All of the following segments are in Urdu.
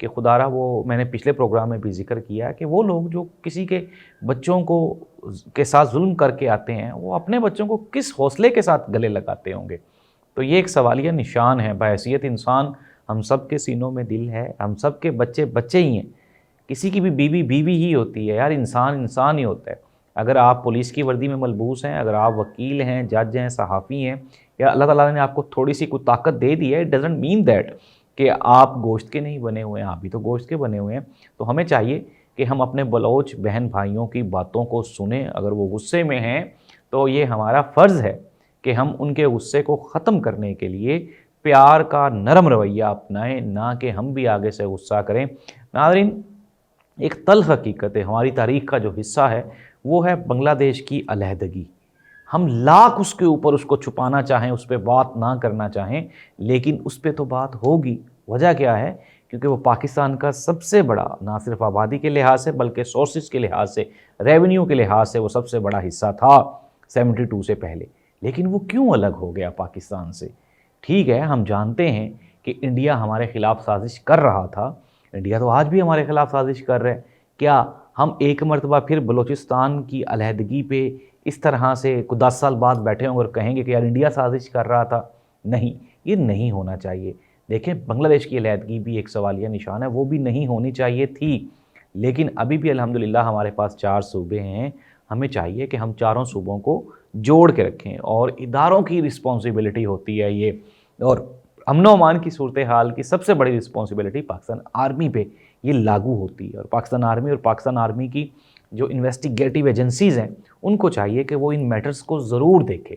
کہ خدا را وہ میں نے پچھلے پروگرام میں بھی ذکر کیا کہ وہ لوگ جو کسی کے بچوں کو کے ساتھ ظلم کر کے آتے ہیں وہ اپنے بچوں کو کس حوصلے کے ساتھ گلے لگاتے ہوں گے. تو یہ ایک سوالیہ نشان ہے. بحیثیت انسان ہم سب کے سینوں میں دل ہے, ہم سب کے بچے بچے ہی ہیں. کسی کی بھی بیوی بیوی ہی ہوتی ہے یار, انسان انسان ہی ہوتا ہے. اگر آپ پولیس کی وردی میں ملبوس ہیں, اگر آپ وکیل ہیں, جج ہیں, صحافی ہیں, یا اللہ تعالیٰ نے آپ کو تھوڑی سی کوئی طاقت دے دی ہے, اٹ ڈزنٹ مین دیٹ کہ آپ گوشت کے نہیں بنے ہوئے ہیں, آپ بھی تو گوشت کے بنے ہوئے ہیں. تو ہمیں چاہیے کہ ہم اپنے بلوچ بہن بھائیوں کی باتوں کو سنیں. اگر وہ غصے میں ہیں تو یہ ہمارا فرض ہے کہ ہم ان کے غصے کو ختم کرنے کے لیے پیار کا نرم رویہ اپنائیں, نہ کہ ہم بھی آگے سے غصہ کریں. ناظرین, ایک تلخ حقیقت ہے, ہماری تاریخ کا جو حصہ ہے وہ ہے بنگلہ دیش کی علیحدگی. ہم لاکھ اس کے اوپر اس کو چھپانا چاہیں, اس پہ بات نہ کرنا چاہیں, لیکن اس پہ تو بات ہوگی. وجہ کیا ہے؟ کیونکہ وہ پاکستان کا سب سے بڑا, نہ صرف آبادی کے لحاظ سے بلکہ سورسز کے لحاظ سے, ریونیو کے لحاظ سے وہ سب سے بڑا حصہ تھا 72 سے پہلے. لیکن وہ کیوں الگ ہو گیا پاکستان سے؟ ٹھیک ہے, ہم جانتے ہیں کہ انڈیا ہمارے خلاف سازش کر رہا تھا, انڈیا تو آج بھی ہمارے خلاف سازش کر رہے ہیں. کیا ہم ایک مرتبہ پھر بلوچستان کی علیحدگی پہ اس طرح سے 10 سال بعد بیٹھے ہوں اور کہیں گے کہ یار انڈیا سازش کر رہا تھا؟ نہیں, یہ نہیں ہونا چاہیے. دیکھیں, بنگلہ دیش کی علیحدگی بھی ایک سوالیہ نشان ہے, وہ بھی نہیں ہونی چاہیے تھی. لیکن ابھی بھی الحمدللہ ہمارے پاس 4 صوبے ہیں. ہمیں چاہیے کہ ہم چاروں صوبوں کو جوڑ کے رکھیں, اور اداروں کی رسپانسبلٹی ہوتی ہے یہ. اور امن و امان کی صورتحال کی سب سے بڑی رسپانسبلٹی پاکستان آرمی پہ یہ لاگو ہوتی ہے. اور پاکستان آرمی اور پاکستان آرمی کی جو انویسٹیگیٹو ایجنسیز ہیں ان کو چاہیے کہ وہ ان میٹرز کو ضرور دیکھیں,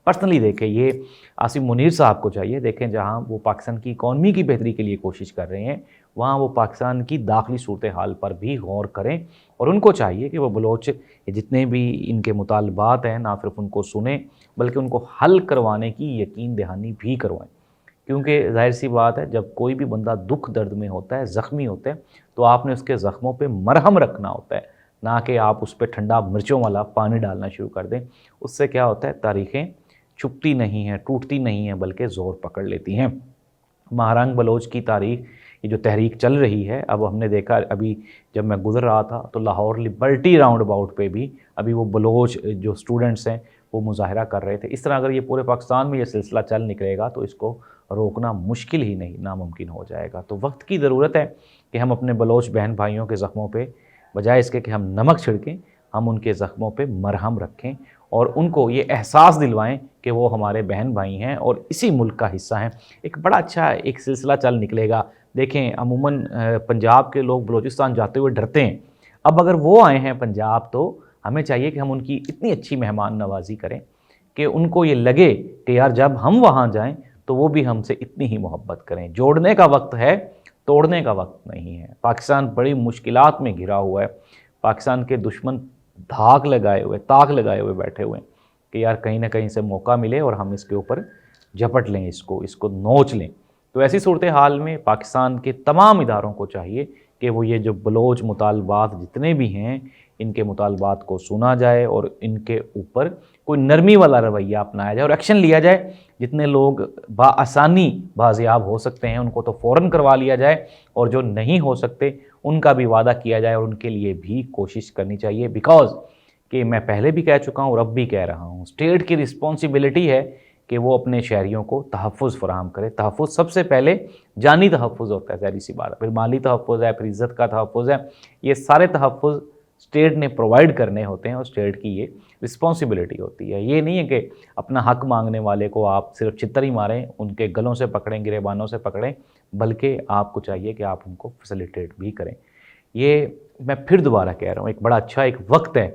پرسنلی دیکھیں. یہ عاصم منیر صاحب کو چاہیے, دیکھیں جہاں وہ پاکستان کی اکانومی کی بہتری کے لیے کوشش کر رہے ہیں وہاں وہ پاکستان کی داخلی صورتحال پر بھی غور کریں. اور ان کو چاہیے کہ وہ بلوچ جتنے بھی ان کے مطالبات ہیں نہ صرف ان کو سنیں بلکہ ان کو حل کروانے کی یقین دہانی بھی کروائیں. کیونکہ ظاہر سی بات ہے, جب کوئی بھی بندہ دکھ درد میں ہوتا ہے, زخمی ہوتا ہے, تو آپ نے اس کے زخموں پہ مرہم رکھنا ہوتا ہے, نہ کہ آپ اس پہ ٹھنڈا مرچوں والا پانی ڈالنا شروع کر دیں. اس سے کیا ہوتا ہے, تاریخیں چھپتی نہیں ہیں, ٹوٹتی نہیں ہیں, بلکہ زور پکڑ لیتی ہیں. مہارنگ بلوچ کی تاریخ, یہ جو تحریک چل رہی ہے, اب ہم نے دیکھا ابھی جب میں گزر رہا تھا تو لاہور لبرٹی راؤنڈ اباؤٹ پہ بھی ابھی وہ بلوچ جو سٹوڈنٹس ہیں وہ مظاہرہ کر رہے تھے. اس طرح اگر یہ پورے پاکستان میں یہ سلسلہ چل نکلے گا تو اس کو روکنا مشکل ہی نہیں, ناممکن ہو جائے گا. تو وقت کی ضرورت ہے کہ ہم اپنے بلوچ بہن بھائیوں کے زخموں پہ بجائے اس کے کہ ہم نمک چھڑکیں, ہم ان کے زخموں پہ مرہم رکھیں اور ان کو یہ احساس دلوائیں کہ وہ ہمارے بہن بھائی ہیں اور اسی ملک کا حصہ ہیں. ایک بڑا اچھا ایک سلسلہ چل نکلے گا. دیکھیں, عموماً پنجاب کے لوگ بلوچستان جاتے ہوئے ڈرتے ہیں. اب اگر وہ آئے ہیں پنجاب تو ہمیں چاہیے کہ ہم ان کی اتنی اچھی مہمان نوازی کریں کہ ان کو یہ لگے کہ یار جب ہم وہاں جائیں تو وہ بھی ہم سے اتنی ہی محبت کریں. جوڑنے کا وقت ہے, توڑنے کا وقت نہیں ہے. پاکستان بڑی مشکلات میں گھرا ہوا ہے. پاکستان کے دشمن تاک لگائے ہوئے بیٹھے ہوئے ہیں کہ یار کہیں نہ کہیں سے موقع ملے اور ہم اس کے اوپر جھپٹ لیں, اس کو نوچ لیں. تو ایسی صورتحال میں پاکستان کے تمام اداروں کو چاہیے کہ وہ یہ جو بلوچ مطالبات جتنے بھی ہیں ان کے مطالبات کو سنا جائے اور ان کے اوپر کوئی نرمی والا رویہ اپنایا جائے اور ایکشن لیا جائے. جتنے لوگ بآسانی بازیاب ہو سکتے ہیں ان کو تو فوراً کروا لیا جائے, اور جو نہیں ہو سکتے ان کا بھی وعدہ کیا جائے اور ان کے لیے بھی کوشش کرنی چاہیے. بیکاز کہ میں پہلے بھی کہہ چکا ہوں اور اب بھی کہہ رہا ہوں, اسٹیٹ کی رسپانسبلٹی ہے کہ وہ اپنے شہریوں کو تحفظ فراہم کرے. تحفظ سب سے پہلے جانی تحفظ ہوتا ہے, ظاہری سی بات ہے, پھر مالی تحفظ ہے, پھر عزت کا تحفظ ہے. یہ سارے تحفظ اسٹیٹ نے پرووائڈ کرنے ہوتے ہیں اور اسٹیٹ کی یہ رسپانسبلٹی ہوتی ہے. یہ نہیں ہے کہ اپنا حق مانگنے والے کو آپ صرف چتر ہی ماریں, ان کے گلوں سے پکڑیں, گریبانوں سے پکڑیں, بلکہ آپ کو چاہیے کہ آپ ان کو فیسیلیٹیٹ بھی کریں. یہ میں پھر دوبارہ کہہ رہا ہوں, ایک بڑا اچھا ایک وقت ہے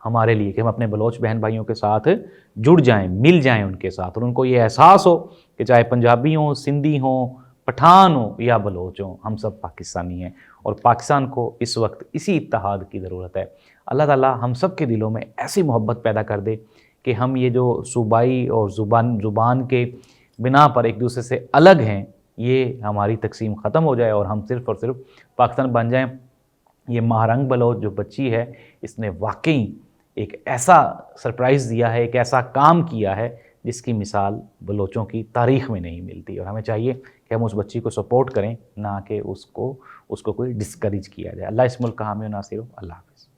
ہمارے لیے کہ ہم اپنے بلوچ بہن بھائیوں کے ساتھ جڑ جائیں, مل جائیں ان کے ساتھ, اور ان کو یہ احساس ہو کہ چاہے پنجابی ہوں, سندھی ہوں, پٹھان ہوں یا بلوچ ہوں, ہم سب پاکستانی ہیں اور پاکستان کو اس وقت اسی اتحاد کی ضرورت ہے. اللہ تعالیٰ ہم سب کے دلوں میں ایسی محبت پیدا کر دے کہ ہم یہ جو صوبائی اور زبان کے بنا پر ایک دوسرے سے الگ ہیں یہ ہماری تقسیم ختم ہو جائے اور ہم صرف اور صرف پاکستان بن جائیں. یہ مہارنگ بلوچ جو بچی ہے اس نے واقعی ایک ایسا سرپرائز دیا ہے, ایک ایسا کام کیا ہے جس کی مثال بلوچوں کی تاریخ میں نہیں ملتی, اور ہمیں چاہیے کہ ہم اس بچی کو سپورٹ کریں، نہ کہ اس کو کوئی ڈسکریج کیا جائے۔ اللہ اس ملک کا حامی و ناصر ہو۔ اللہ حافظ۔